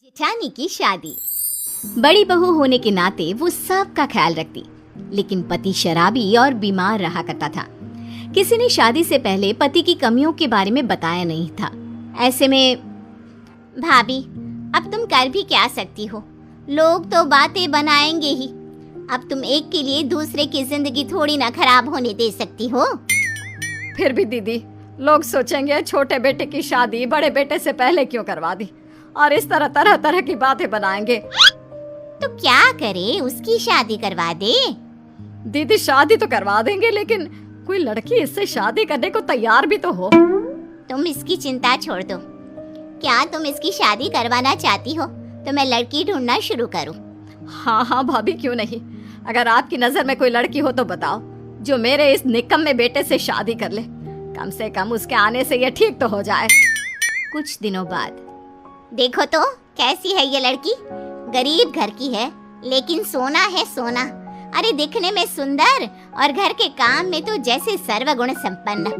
जेठानी की शादी। बड़ी बहू होने के नाते वो सबका ख्याल रखती, लेकिन पति शराबी और बीमार रहा करता था। किसी ने शादी से पहले पति की कमियों के बारे में बताया नहीं था। ऐसे में भाभी, अब तुम कर भी क्या सकती हो, लोग तो बातें बनाएंगे ही। अब तुम एक के लिए दूसरे की जिंदगी थोड़ी ना खराब होने दे सकती हो। फिर भी दीदी, लोग सोचेंगे छोटे बेटे की शादी बड़े बेटे से पहले क्यों करवा दी, और इस तरह तरह तरह की बातें बनाएंगे। तो क्या करे, उसकी शादी करवा दे। दीदी शादी तो करवा देंगे, लेकिन कोई लड़की इससे शादी करने को तैयार भी तो हो। तुम इसकी चिंता छोड़ दो। क्या तुम इसकी शादी करवाना चाहती हो तो मैं लड़की ढूंढना शुरू करूं? हाँ हाँ भाभी, क्यों नहीं। अगर आपकी नजर में कोई लड़की हो तो बताओ, जो मेरे इस निकम्मे बेटे से शादी कर ले। कम से कम उसके आने से ये ठीक तो हो जाए। कुछ दिनों बाद, देखो तो कैसी है ये लड़की। गरीब घर की है, लेकिन सोना है सोना। अरे दिखने में सुंदर और घर के काम में तो जैसे सर्वगुण संपन्न।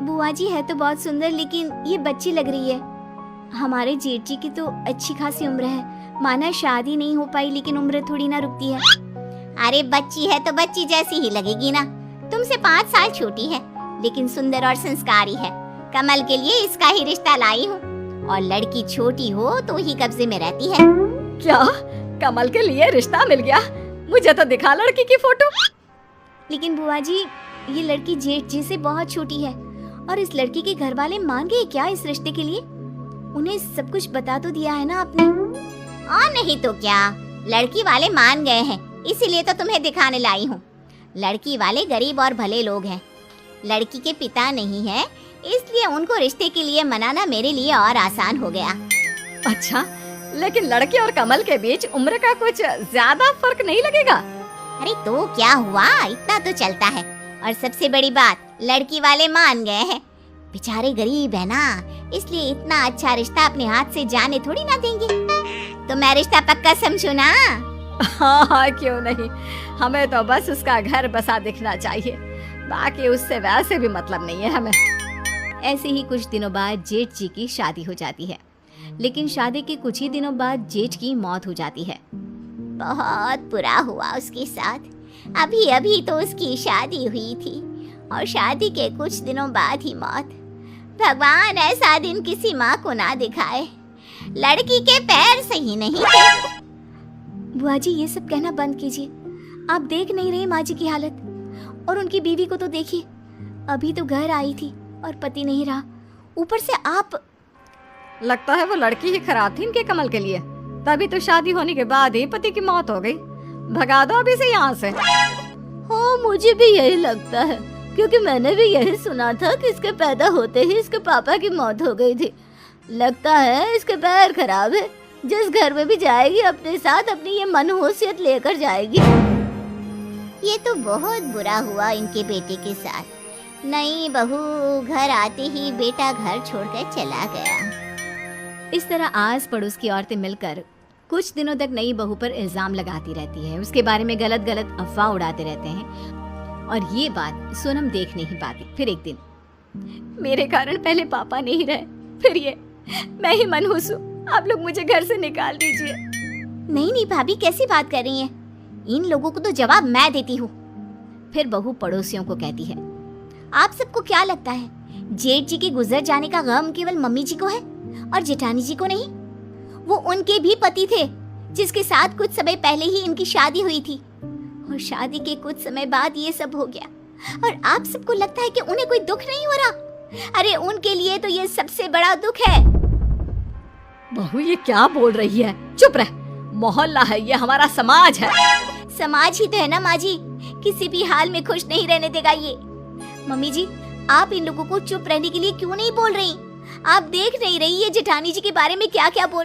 बुआ जी है तो बहुत सुंदर, लेकिन ये बच्ची लग रही है। हमारे जेठ जी की तो अच्छी खासी उम्र है। माना शादी नहीं हो पाई, लेकिन उम्र थोड़ी ना रुकती है। अरे बच्ची है तो बच्ची जैसी ही लगेगी ना। तुमसे 5 साल छोटी है, लेकिन सुंदर और संस्कारी है। कमल के लिए इसका ही रिश्ता लाई हूँ। और लड़की छोटी हो तो ही कब्जे में रहती है। क्या कमल के लिए रिश्ता मिल गया? मुझे तो दिखा लड़की की फोटो। लेकिन बुआ जी, ये लड़की जेठ जी से बहुत छोटी है, और इस लड़की के घर वाले मान गए क्या इस रिश्ते के लिए? उन्हें सब कुछ बता तो दिया है ना आपने? और नहीं तो क्या, लड़की वाले मान गए हैं, इसीलिए तो तुम्हें दिखाने लाई हूँ। लड़की वाले गरीब और भले लोग हैं। लड़की के पिता नहीं है, इसलिए उनको रिश्ते के लिए मनाना मेरे लिए और आसान हो गया। अच्छा, लेकिन लड़के और कमल के बीच उम्र का कुछ ज्यादा फर्क नहीं लगेगा? अरे तो क्या हुआ, इतना तो चलता है। और सबसे बड़ी बात, लड़की वाले मान गए हैं। बेचारे गरीब है ना, इसलिए इतना अच्छा रिश्ता अपने हाथ से जाने थोड़ी ना देंगे। तो मैं रिश्ता पक्का समझू ना? हाँ हाँ, क्यों नहीं। हमें तो बस उसका घर बसा दिखना चाहिए, बाकी उससे वैसे भी मतलब नहीं है हमें। ऐसे ही कुछ दिनों बाद जेठ जी की शादी हो जाती है, लेकिन शादी के कुछ ही दिनों बाद जेठ की मौत हो जाती है। बहुत बुरा हुआ उसके साथ। अभी अभी तो उसकी शादी हुई थी, और शादी के कुछ दिनों बाद ही मौत। भगवान ऐसा दिन किसी माँ को ना दिखाए। लड़की के पैर सही नहीं थे। बुआ जी, ये सब कहना बंद कीजिए। आप देख नहीं रहे माँ जी की हालत, और उनकी बीवी को तो देखिए। अभी तो घर आई थी और पति नहीं रहा, ऊपर से आप। लगता है वो लड़की ही खराब थी इनके कमल के लिए, तभी तो शादी होने के बाद ही पति की मौत हो गई। भगा दो अभी से यहाँ से। हाँ, मुझे भी यही लगता है, क्योंकि मैंने भी यही सुना था कि इसके पैदा होते ही इसके पापा की मौत हो गई थी। लगता है इसके पैर खराब है। जिस घर में भी जाएगी अपने साथ अपनी ये मनहूसियत लेकर जाएगी। ये तो बहुत बुरा हुआ इनके बेटे के साथ। नई बहू घर आते ही बेटा घर छोड़कर चला गया। इस तरह आस पड़ोस की औरतें मिलकर कुछ दिनों तक नई बहू पर इल्जाम लगाती रहती है, उसके बारे में गलत गलत अफवाह उड़ाते रहते हैं, और ये बात सोनम देख नहीं पाती। फिर एक दिन, मेरे कारण पहले पापा नहीं रहे, फिर ये मैं ही मनहूस हूँ। आप लोग मुझे घर से निकाल दीजिए। नहीं नहीं भाभी, कैसी बात कर रही हैं? इन लोगों को तो जवाब मैं देती हूँ। फिर बहू पड़ोसियों को कहती है, आप सबको क्या लगता है जेठ जी के गुजर जाने का गम केवल मम्मी जी को है और जेठानी जी को नहीं? वो उनके भी पति थे, जिसके साथ कुछ समय पहले ही इनकी शादी हुई थी, और शादी के कुछ समय बाद ये सब हो गया। और आप सबको लगता है कि उन्हें कोई दुख नहीं हो रहा? अरे उनके लिए तो ये सबसे बड़ा दुख है। बहू, ये क्या बोल रही है? चुप रह। मोहल्ला है ये, हमारा समाज है। समाज ही तो है ना माँ जी, किसी भी हाल में खुश नहीं रहने देगा ये। मम्मी जी, आप इन लोगों को चुप रहने के लिए क्यों नहीं बोल रही? आप देख नहीं रही ये जेठानी जी के बारे में क्या क्या बोल